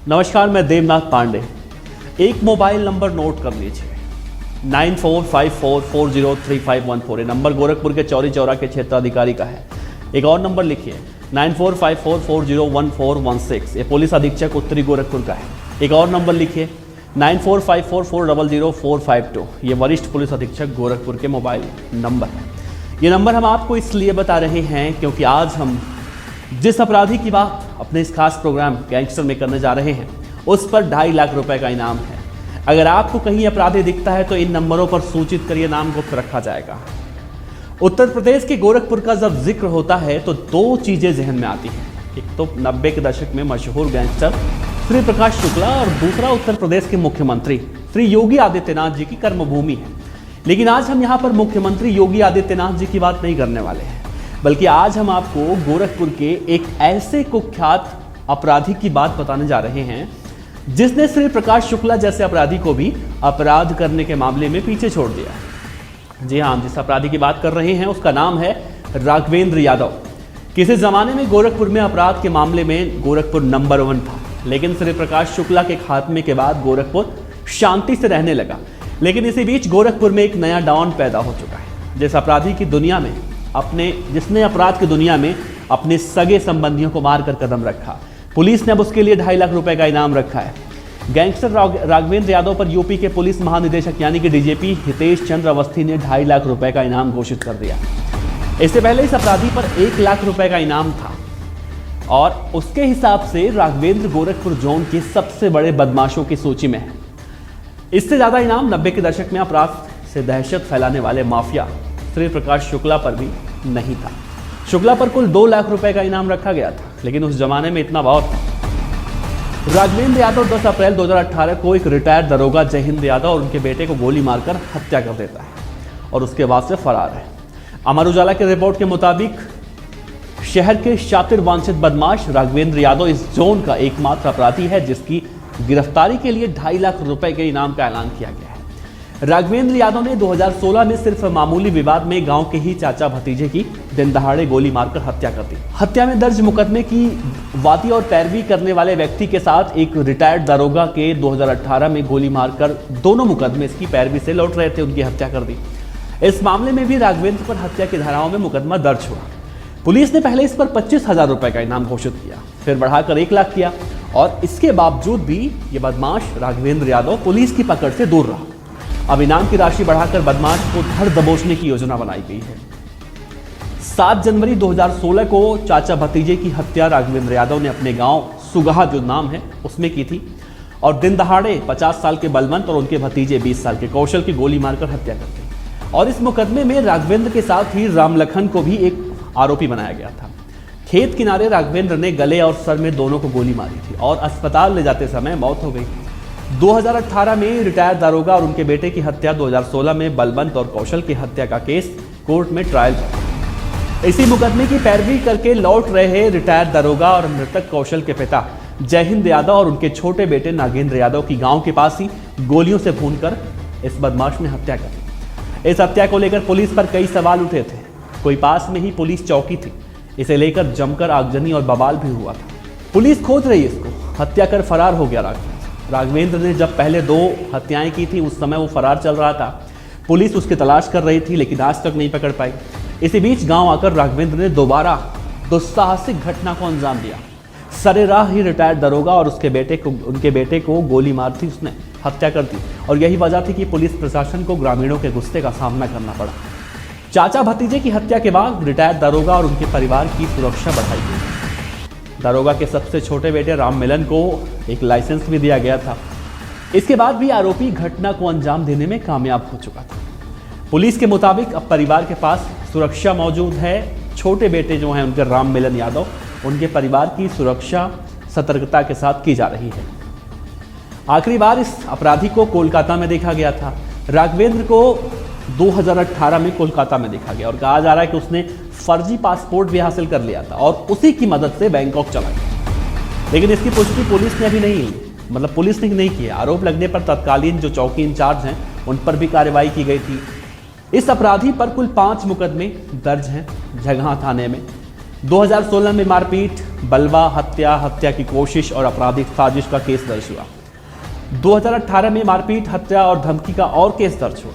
नमस्कार, मैं देवनाथ पांडे। एक मोबाइल नंबर नोट कर लीजिए, 9454403514। ये नंबर गोरखपुर के चौरी चौरा के क्षेत्राधिकारी का है। एक और नंबर लिखिए 9454401416। ये पुलिस अधीक्षक उत्तरी गोरखपुर का है। एक और नंबर लिखिए 9454400452। ये वरिष्ठ पुलिस अधीक्षक गोरखपुर के मोबाइल नंबर है। ये नंबर हम आपको इसलिए बता रहे हैं क्योंकि आज हम जिस अपराधी की बात अपने इस खास प्रोग्राम गैंगस्टर में करने जा रहे हैं उस पर 2.5 लाख रुपए का इनाम है। अगर आपको कहीं अपराधी दिखता है तो इन नंबरों पर सूचित करिए, नाम गुप्त रखा जाएगा। उत्तर प्रदेश के गोरखपुर का जब जिक्र होता है तो दो चीजें जहन में आती हैं। एक तो 90 के दशक में मशहूर गैंगस्टर श्री प्रकाश शुक्ला और दूसरा उत्तर प्रदेश के मुख्यमंत्री श्री योगी आदित्यनाथ जी की कर्मभूमि है। लेकिन आज हम यहाँ पर मुख्यमंत्री योगी आदित्यनाथ जी की बात नहीं करने वाले हैं, बल्कि आज हम आपको गोरखपुर के एक ऐसे कुख्यात अपराधी की बात बताने जा रहे हैं जिसने श्री प्रकाश शुक्ला जैसे अपराधी को भी अपराध करने के मामले में पीछे छोड़ दिया। जी हाँ, जिस अपराधी की बात कर रहे हैं उसका नाम है राघवेंद्र यादव। किसी जमाने में गोरखपुर में अपराध के मामले में गोरखपुर नंबर 1 था, लेकिन श्री प्रकाश शुक्ला के खात्मे के बाद गोरखपुर शांति से रहने लगा। लेकिन इसी बीच गोरखपुर में एक नया डॉन पैदा हो चुका है, जिसने अपराध की दुनिया में अपने सगे संबंधियों को मारकर कदम रखा। पुलिस ने अब उसके लिए 2.5 लाख रुपए का इनाम रखा है। गैंगस्टर राघवेंद्र यादव पर यूपी के पुलिस महानिदेशक यानी कि डीजीपी हितेश चंद्र अवस्थी ने 2.5 लाख रुपए का इनाम घोषित कर दिया। इससे पहले इस अपराधी पर 1 लाख रुपए का इनाम था और उसके हिसाब से राघवेंद्र गोरखपुर जोन के सबसे बड़े बदमाशों की सूची में है। इससे ज्यादा इनाम 90 के दशक में अपराध से दहशत फैलाने वाले माफिया श्री प्रकाश शुक्ला पर भी नहीं था। शुक्ला पर कुल 2 लाख रुपए का इनाम रखा गया था, लेकिन उस जमाने में इतना बहुत था। राघवेंद्र यादव 10 अप्रैल 2018 को एक रिटायर्ड दरोगा जयहिंद यादव और उनके बेटे को गोली मारकर हत्या कर देता है और उसके बाद से फरार है। अमर उजाला की रिपोर्ट के मुताबिक शहर के शातिर वांछित बदमाश राघवेंद्र यादव इस जोन का एकमात्र अपराधी है जिसकी गिरफ्तारी के लिए 2.5 लाख रुपए के इनाम का ऐलान किया गया है। राघवेंद्र यादव ने 2016 में सिर्फ मामूली विवाद में गांव के ही चाचा भतीजे की दिन दहाड़े गोली मारकर हत्या कर दी। हत्या में दर्ज मुकदमे की वादी और पैरवी करने वाले व्यक्ति के साथ एक रिटायर्ड दरोगा के 2018 में गोली मारकर दोनों मुकदमे इसकी पैरवी से लौट रहे थे, उनकी हत्या कर दी। इस मामले में भी राघवेंद्र पर हत्या की धाराओं में मुकदमा दर्ज हुआ। पुलिस ने पहले इस पर 25,000 रुपए का इनाम घोषित किया, फिर बढ़ाकर 1 लाख किया और इसके बावजूद भी ये बदमाश राघवेंद्र यादव पुलिस की पकड़ से दूर रहा। अब इनाम की राशि बढ़ाकर बदमाश को धर दबोचने की योजना बनाई गई है। 7 जनवरी 2016 को चाचा भतीजे की हत्या राघवेंद्र यादव ने अपने गांव सुगहा जो नाम है उसमें की थी और दिन दहाड़े 50 साल के बलवंत और उनके भतीजे 20 साल के कौशल की गोली मारकर हत्या कर दी। और इस मुकदमे में राघवेंद्र के साथ ही रामलखन को भी एक आरोपी बनाया गया था। खेत किनारे राघवेंद्र ने गले और सर में दोनों को गोली मारी थी और अस्पताल ले जाते समय मौत हो गई। 2018 में रिटायर्ड दारोगा और उनके बेटे की हत्या, 2016 में बलवंत और कौशल की हत्या का केस कोर्ट में ट्रायल था। इसी मुकदमे की पैरवी करके लौट रहे रिटायर्ड दारोगा और मृतक कौशल के पिता जयहिंद यादव और उनके छोटे बेटे नागेंद्र यादव की गांव के पास ही गोलियों से भूनकर इस बदमाश ने हत्या कर दी। इस हत्या को लेकर पुलिस पर कई सवाल उठे थे। कोई पास में ही पुलिस चौकी थी, इसे लेकर जमकर आगजनी और बवाल भी हुआ था। पुलिस खोज रही इसको, हत्या कर फरार हो गया राघवेंद्र ने जब पहले 2 हत्याएं की थी उस समय वो फरार चल रहा था। पुलिस उसकी तलाश कर रही थी लेकिन आज तक नहीं पकड़ पाई। इसी बीच गांव आकर राघवेंद्र ने दोबारा दुस्साहसिक घटना को अंजाम दिया। सरेराह ही रिटायर्ड दरोगा और उनके बेटे को गोली मार दी उसने, हत्या कर दी और यही वजह थी कि पुलिस प्रशासन को ग्रामीणों के गुस्से का सामना करना पड़ा। चाचा भतीजे की हत्या के बाद रिटायर्ड दरोगा और उनके परिवार की सुरक्षा बढ़ाई गई। दरोगा के सबसे छोटे बेटे राम मिलन को एक लाइसेंस भी दिया गया था। इसके बाद भी आरोपी घटना को अंजाम देने में कामयाब हो चुका था। पुलिस के मुताबिक अब परिवार के पास सुरक्षा मौजूद है। छोटे बेटे जो हैं उनके राम मिलन यादव, उनके परिवार की सुरक्षा सतर्कता के साथ की जा रही है। आखिरी बार इस अपराधी को कोलकाता में देखा गया था। राघवेंद्र को 2018 में कोलकाता में देखा गया और कहा जा रहा है कि उसने फर्जी पासपोर्ट भी हासिल कर लिया था और उसी की मदद से बैंकॉक चला गया। लेकिन इसकी पुष्टि पुलिस ने अभी पुलिस ने नहीं किया। आरोप लगने पर तत्कालीन जो चौकी इंचार्ज हैं उन पर भी कार्रवाई की गई थी। इस अपराधी पर कुल 5 मुकदमे दर्ज हैं जगहा थाने में। 2016 में मारपीट, बलवा, हत्या, हत्या की कोशिश और आपराधिक साजिश का केस दर्ज हुआ। 2018 में मारपीट, हत्या और धमकी का और केस दर्ज हुआ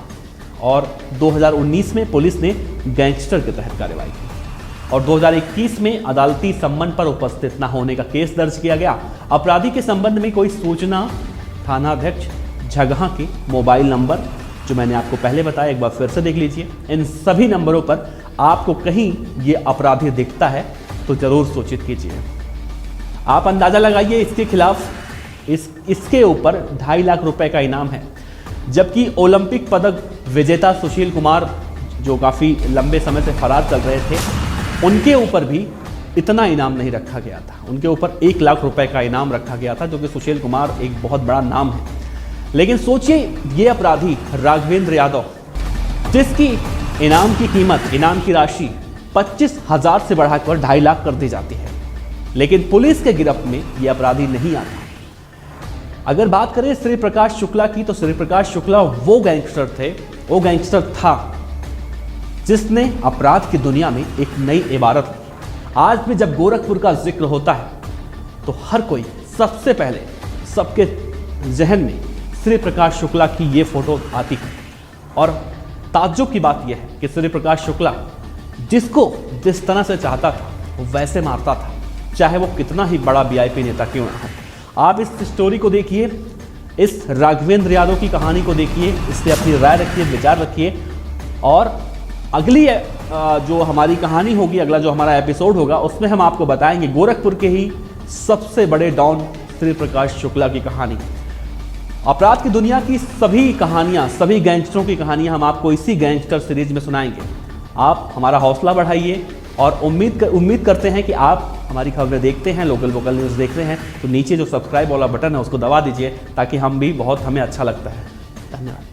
और 2019 में पुलिस ने गैंगस्टर के तहत कार्रवाई की और 2021 में अदालती सम्मन पर उपस्थित न होने का केस दर्ज किया गया। अपराधी के संबंध में कोई सूचना थानाध्यक्ष झगहा के मोबाइल नंबर, जो मैंने आपको पहले बताया, एक बार फिर से देख लीजिए, इन सभी नंबरों पर आपको कहीं ये अपराधी दिखता है तो जरूर सूचित कीजिए। आप अंदाजा लगाइए, इसके खिलाफ इसके ऊपर 2.5 लाख रुपए का इनाम है, जबकि ओलंपिक पदक विजेता सुशील कुमार, जो काफ़ी लंबे समय से फरार चल रहे थे, उनके ऊपर भी इतना इनाम नहीं रखा गया था। उनके ऊपर 1 लाख रुपए का इनाम रखा गया था, जो कि सुशील कुमार एक बहुत बड़ा नाम है। लेकिन सोचिए, ये अपराधी राघवेंद्र यादव, जिसकी इनाम की कीमत, इनाम की राशि 25,000 से बढ़ाकर 2.5 लाख कर दी जाती है, लेकिन पुलिस के गिरफ्त में ये अपराधी नहीं आता। अगर बात करें श्री प्रकाश शुक्ला की, तो श्री प्रकाश शुक्ला वो गैंगस्टर था जिसने अपराध की दुनिया में एक नई इबारत ली। आज भी जब गोरखपुर का जिक्र होता है तो हर कोई सबसे पहले सबके जहन में श्री प्रकाश शुक्ला की ये फोटो आती है। और ताज्जुब की बात यह है कि श्री प्रकाश शुक्ला जिसको जिस तरह से चाहता था वो वैसे मारता था, चाहे वो कितना ही बड़ा वीआईपी नेता क्यों ना हो। आप इस स्टोरी को देखिए, इस राघवेंद्र यादव की कहानी को देखिए, इससे अपनी राय रखिए, विचार रखिए और अगली जो हमारी कहानी होगी, अगला जो हमारा एपिसोड होगा, उसमें हम आपको बताएंगे गोरखपुर के ही सबसे बड़े डॉन श्री प्रकाश शुक्ला की कहानी। अपराध की दुनिया की सभी कहानियां, सभी गैंगस्टरों की कहानियां हम आपको इसी गैंगस्टर सीरीज में सुनाएंगे। आप हमारा हौसला बढ़ाइए और उम्मीद करते हैं कि आप हमारी खबरें देखते हैं, लोकल वोकल न्यूज़ देख रहे हैं, तो नीचे जो सब्सक्राइब वाला बटन है उसको दबा दीजिए, ताकि हमें अच्छा लगता है। धन्यवाद।